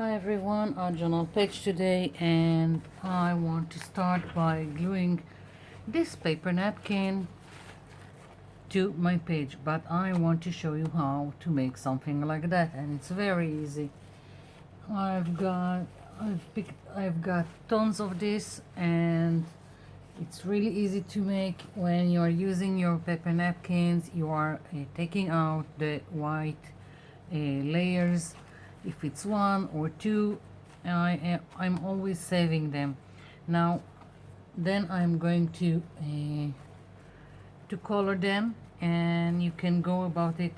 Hi everyone, our journal page today, and I want to start by gluing this paper napkin to my page, but I want to show you how to make something like that, and it's very easy. I've got tons of this, and it's really easy to make. When you're using your paper napkins, you are taking out the white layers. If it's one or two, I'm always saving them. Now then I'm going to color them, and you can go about it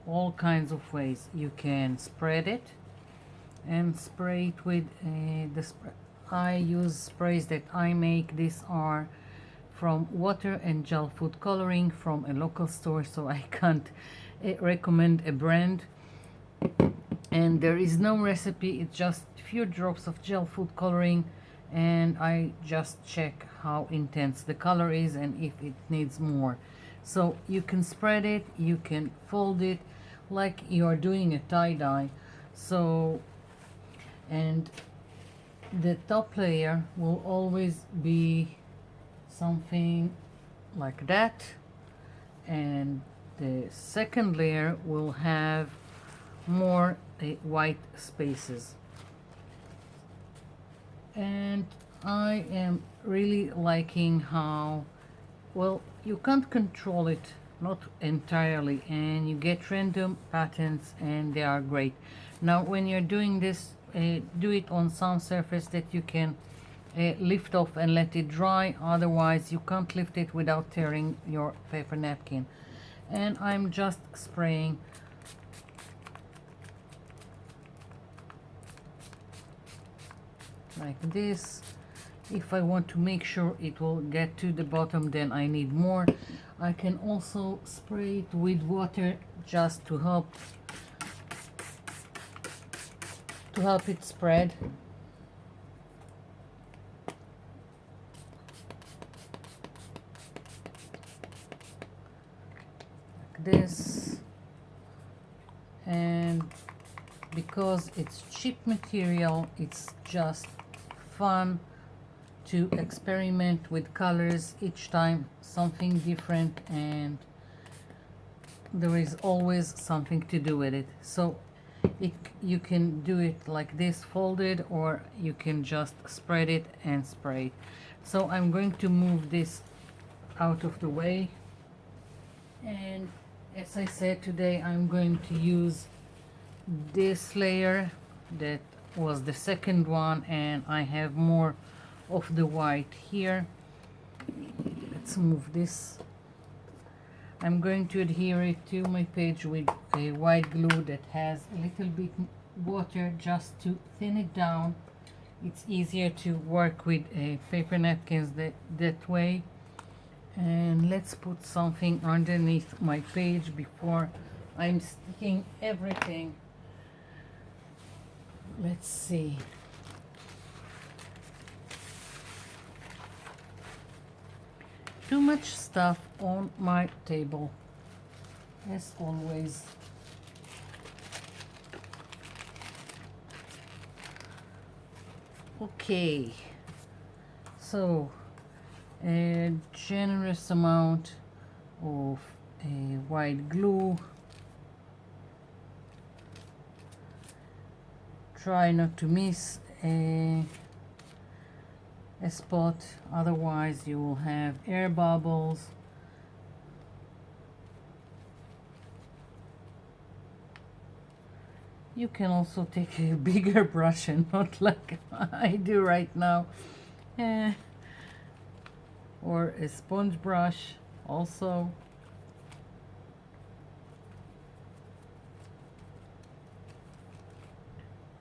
all kinds of ways. You can spread it and spray it with I use sprays that I make. These are from water and gel food coloring from a local store, so I can't recommend a brand, and there is no recipe. It's just a few drops of gel food coloring, and I just check how intense the color is and if it needs more. So you can spread it, you can fold it like you're doing a tie-dye. So, and the top layer will always be something like that, and the second layer will have more white spaces. And I am really liking how well you can't control it, not entirely, and you get random patterns, and they are great. Now when you're doing this, do it on some surface that you can lift off and let it dry. Otherwise you can't lift it without tearing your paper napkin. And I'm just spraying like this. If I want to make sure it will get to the bottom, then I need more. I can also spray it with water just to help it spread. Like this. And because it's cheap material, it's just fun to experiment with colors each time, something different, and there is always something to do with it. So you can do it like this, folded, or you can just spread it and spray it. So I'm going to move this out of the way, and as I said, today I'm going to use this layer that was the second one, and I have more of the white here. Let's move this. I'm going to adhere it to my page with a white glue that has a little bit water just to thin it down. It's easier to work with paper napkins that way. And let's put something underneath my page before I'm sticking everything. Let's see. Too much stuff on my table, as always. Okay, so a generous amount of white glue. Try not to miss a spot, otherwise you will have air bubbles. You can also take a bigger brush and not like I do right now, or a sponge brush also.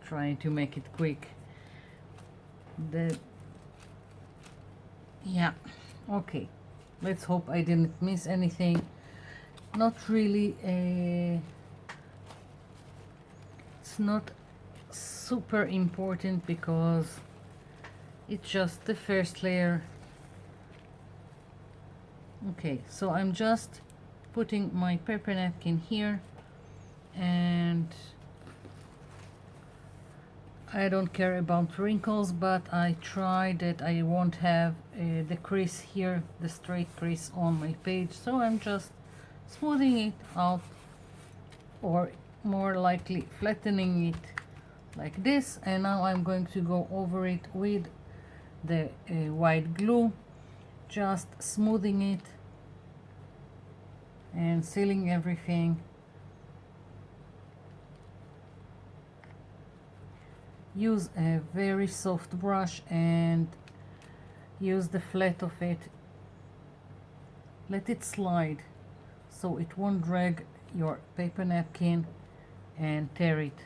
Trying to make it quick. Yeah, okay, let's hope I didn't miss anything. Not really it's not super important because it's just the first layer. Okay, so I'm just putting my paper napkin here, and I don't care about wrinkles, but I try that I won't have the crease here, the straight crease on my page, so I'm just smoothing it out, or more likely flattening it like this. And now I'm going to go over it with the white glue, just smoothing it and sealing everything. Use a very soft brush and use the flat of it. Let it slide so it won't drag your paper napkin and tear it.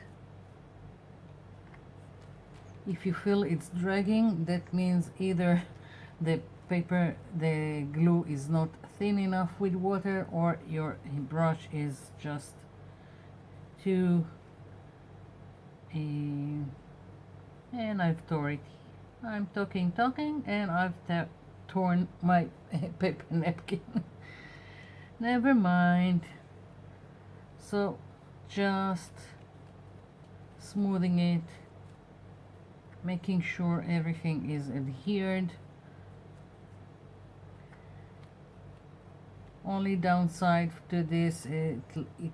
If you feel it's dragging, that means either the glue is not thin enough with water, or your brush is just too and I've torn it. I'm talking, and I've torn my paper napkin. Never mind. So just smoothing it, making sure everything is adhered. Only downside to this, it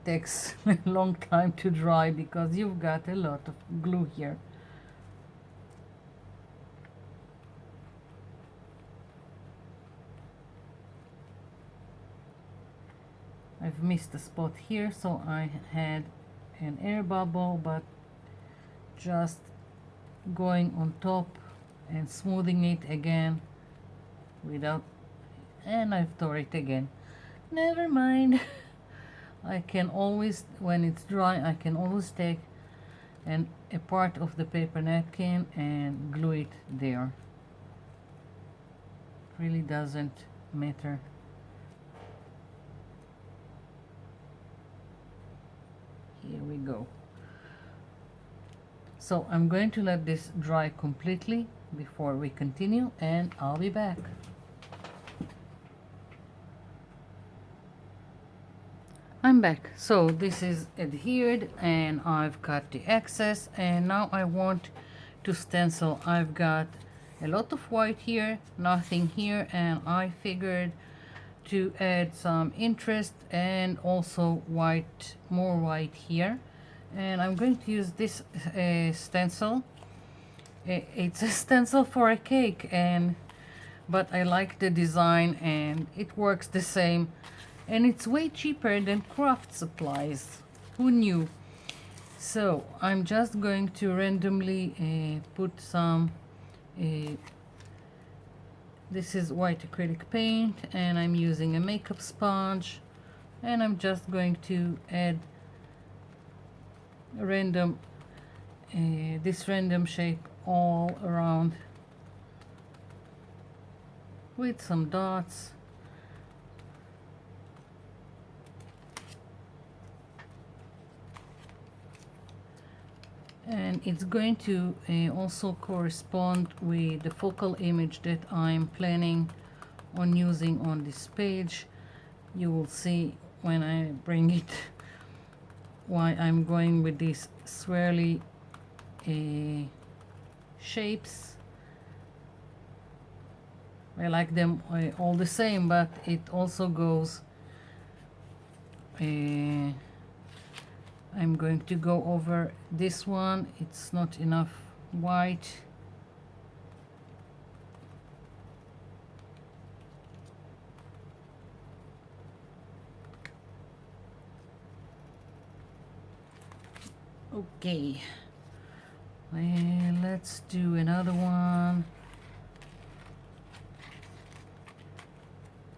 takes a long time to dry because you've got a lot of glue here. I've missed a spot here, so I had an air bubble, but just going on top and smoothing it again without, and I've tore it again. Never mind. I can always, when it's dry, I can always take a part of the paper napkin and glue it there. It really doesn't matter. Here we go. So I'm going to let this dry completely before we continue, and I'll be back. I'm back. So this is adhered and I've got the excess, and now I want to stencil. I've got a lot of white here, nothing here, and I figured to add some interest and also white, more white here. And I'm going to use this stencil. It's a stencil for a cake, but I like the design and it works the same, and it's way cheaper than craft supplies. Who knew? So I'm just going to randomly put some this is white acrylic paint, and I'm using a makeup sponge, and I'm just going to add random this random shape all around with some dots. And it's going to also correspond with the focal image that I'm planning on using on this page. You will see when I bring it why I'm going with these swirly shapes. I like them all the same, but it also goes I'm going to go over this one. It's not enough white. Okay, let's do another one.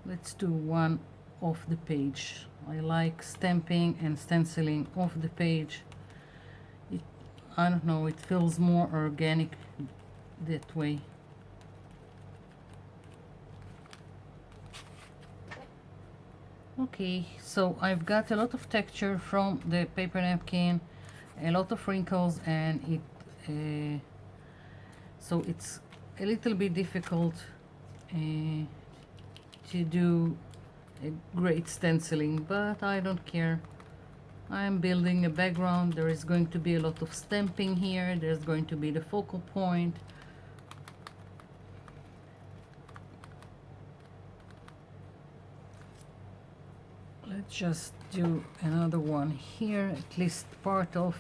Let's do one off the page. I like stamping and stenciling off the page. I don't know, it feels more organic that way. Okay, so I've got a lot of texture from the paper napkin, a lot of wrinkles, and it so it's a little bit difficult to do a great stenciling, but I don't care. I'm building a background. There is going to be a lot of stamping here. There's going to be the focal point. Let's just do another one here, at least part of.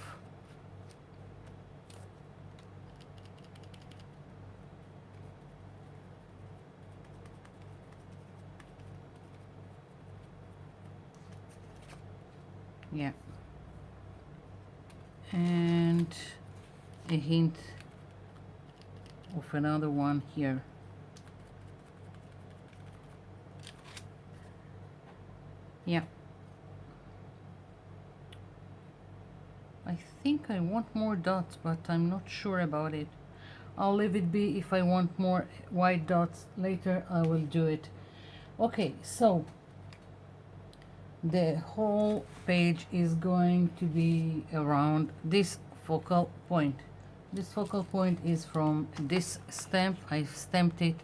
Yeah. And a hint of another one here. Yeah. I think I want more dots, but I'm not sure about it. I'll leave it be. If I want more white dots later, I will do it. Okay, so the whole page is going to be around this focal point. This focal point is from this stamp. I've stamped it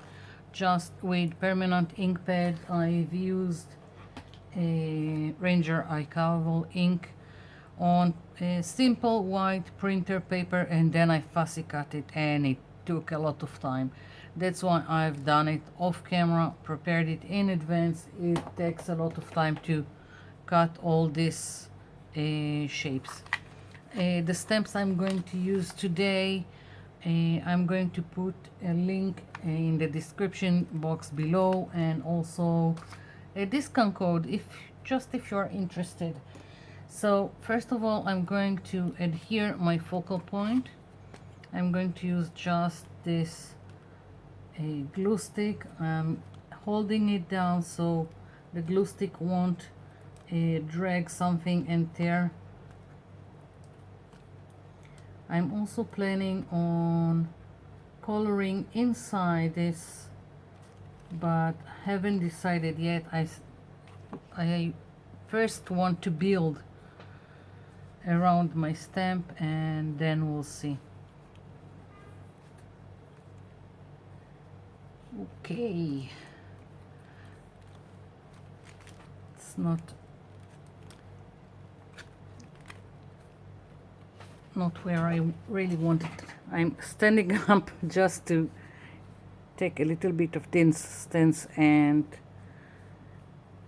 just with permanent ink pad. I've used a Ranger archival ink on a simple white printer paper, and then I fussy cut it, and it took a lot of time. That's why I've done it off camera, prepared it in advance. It takes a lot of time to cut all these shapes. The stamps I'm going to use today, I'm going to put a link in the description box below, and also a discount code if you're interested. So first of all, I'm going to adhere my focal point. I'm going to use just this glue stick. I'm holding it down so the glue stick won't drag something and tear. I'm also planning on coloring inside this, but haven't decided yet. I first want to build around my stamp, and then we'll see. Okay, it's not where I really want it. I'm standing up just to take a little bit of distance, and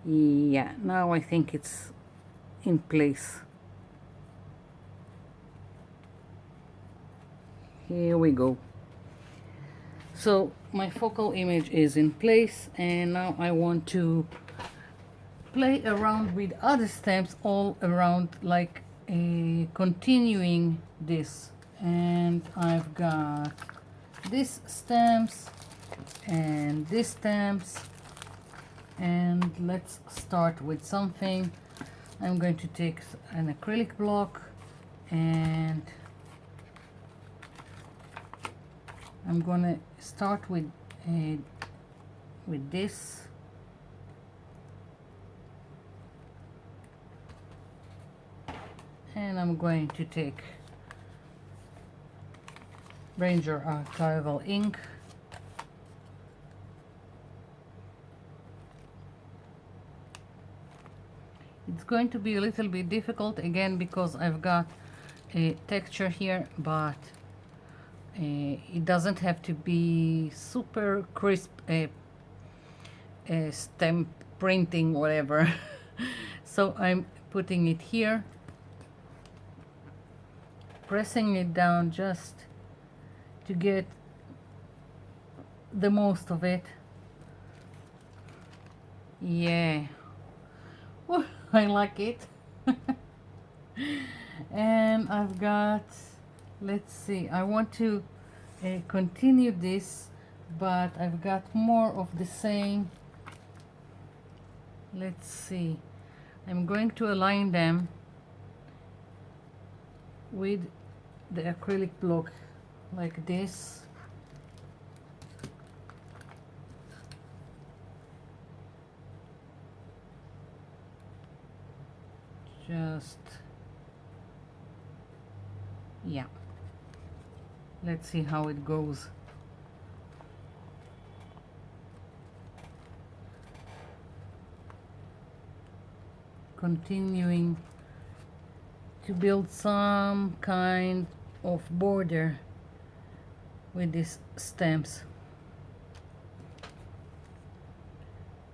yeah, now I think it's in place. Here we go. So my focal image is in place, and now I want to play around with other stamps all around, like continuing this. And I've got these stamps and these stamps, and let's start with something. I'm going to take an acrylic block, and I'm gonna start with this. And I'm going to take Ranger archival ink. It's going to be a little bit difficult again because I've got a texture here, but it doesn't have to be super crisp stamp printing, whatever. So I'm putting it here, pressing it down just to get the most of it. Yeah. Woo, I like it. And I've got, let's see, I want to continue this, but I've got more of the same. Let's see, I'm going to align them with the acrylic block like this. Just, yeah, let's see how it goes. Continuing to build some kind of border with these stamps.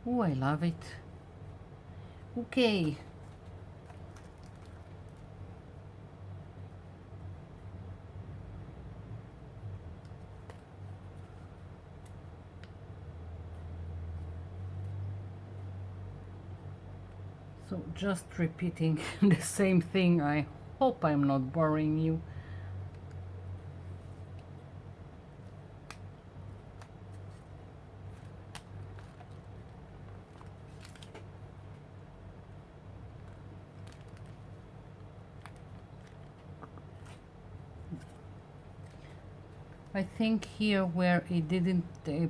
Oh, I love it. Okay. So just repeating the same thing. I hope I'm not boring you. I think here where it didn't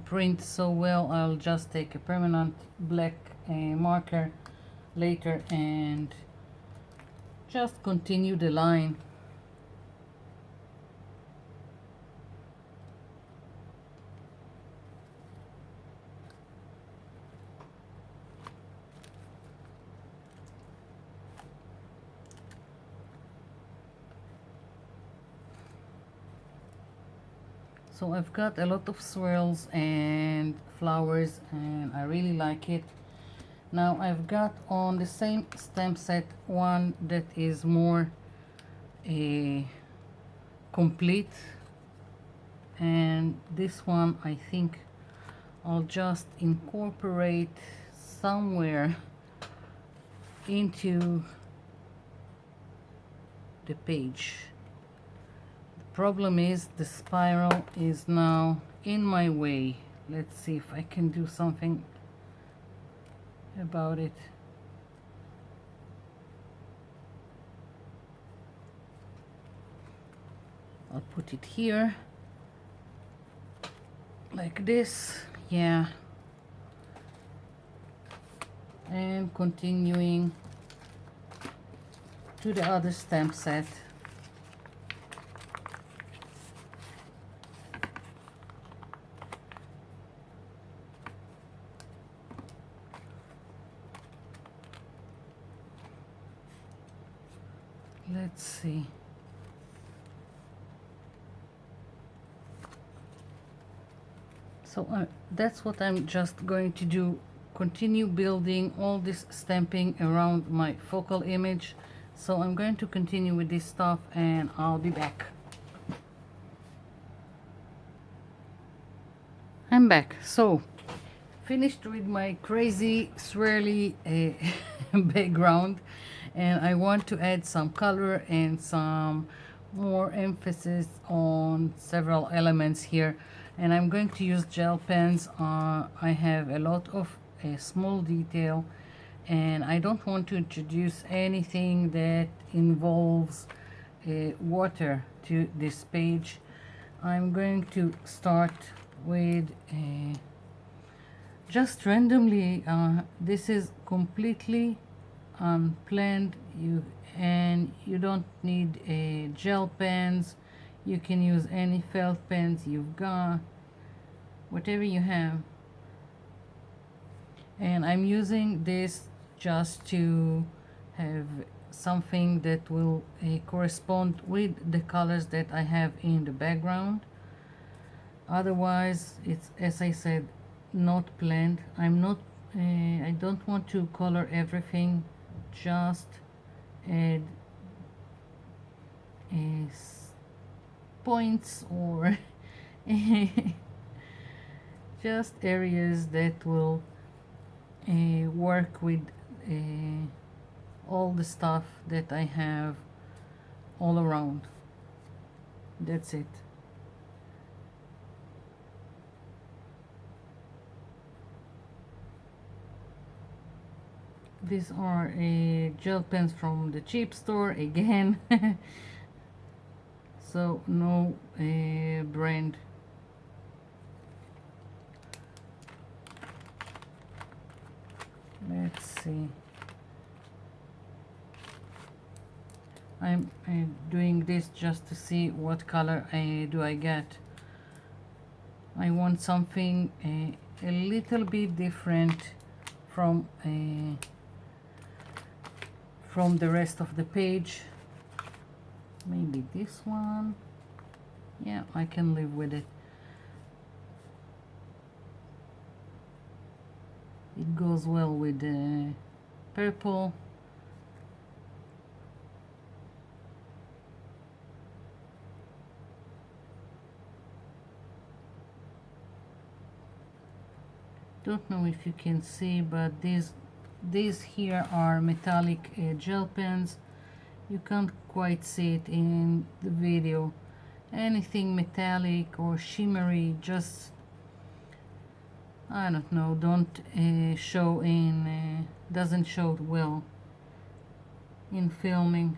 print so well, I'll just take a permanent black marker later and just continue the line. So I've got a lot of swirls and flowers and I really like it. Now I've got on the same stamp set one that is more complete, and this one I think I'll just incorporate somewhere into the page. The problem is the spiral is now in my way. Let's see if I can do something about it. I'll put it here like this, yeah, and continuing to the other stamp set. Let's see. So that's what I'm just going to do. Continue building all this stamping around my focal image. So I'm going to continue with this stuff and I'll be back. I'm back. So finished with my crazy swirly background, and I want to add some color and some more emphasis on several elements here, and I'm going to use gel pens. I have a lot of small detail and I don't want to introduce anything that involves water to this page. I'm going to start with just randomly. This is completely unplanned, and you don't need gel pens. You can use any felt pens you've got, whatever you have. And I'm using this just to have something that will correspond with the colors that I have in the background. Otherwise, it's, as I said, not planned. I don't want to color everything, just add points or just areas that will work with all the stuff that I have all around. That's it. These are gel pens from the cheap store again. So no brand. Let's see. I'm doing this just to see what color do I get. I want something a little bit different from the rest of the page. Maybe this one. Yeah, I can live with it. It goes well with the purple. Don't know if you can see, but these here are metallic gel pens. You can't quite see it in the video. Anything metallic or shimmery, just I don't know, don't show in doesn't show well in filming.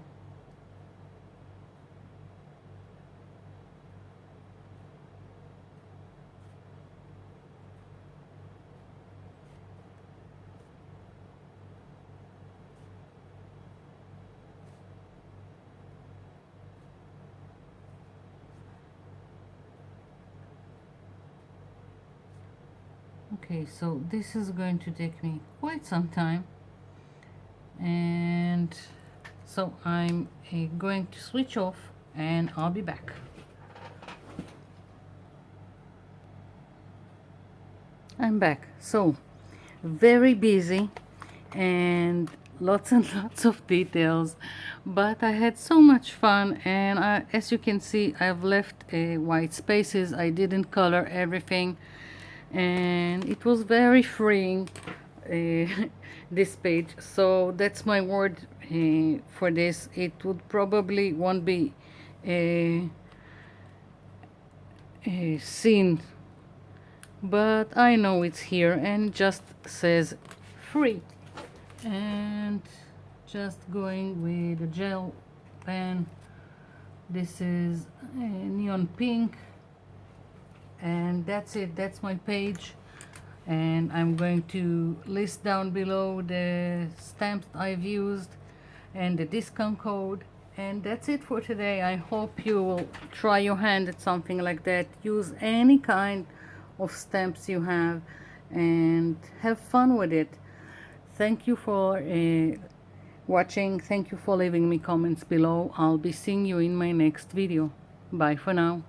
Okay, so this is going to take me quite some time, and so I'm going to switch off and I'll be back. I'm back. So very busy and lots and lots of details, but I had so much fun, and as you can see, I've left white spaces. I didn't color everything, and it was very freeing, this page. So that's my word for this. It would probably won't be seen, but I know it's here and just says free. And just going with a gel pen. This is neon pink, and that's it. That's my page, and I'm going to list down below the stamps I've used and the discount code, and that's it for today. I hope you will try your hand at something like that. Use any kind of stamps you have and have fun with it. Thank you for watching. Thank you for leaving me comments below. I'll be seeing you in my next video. Bye for now.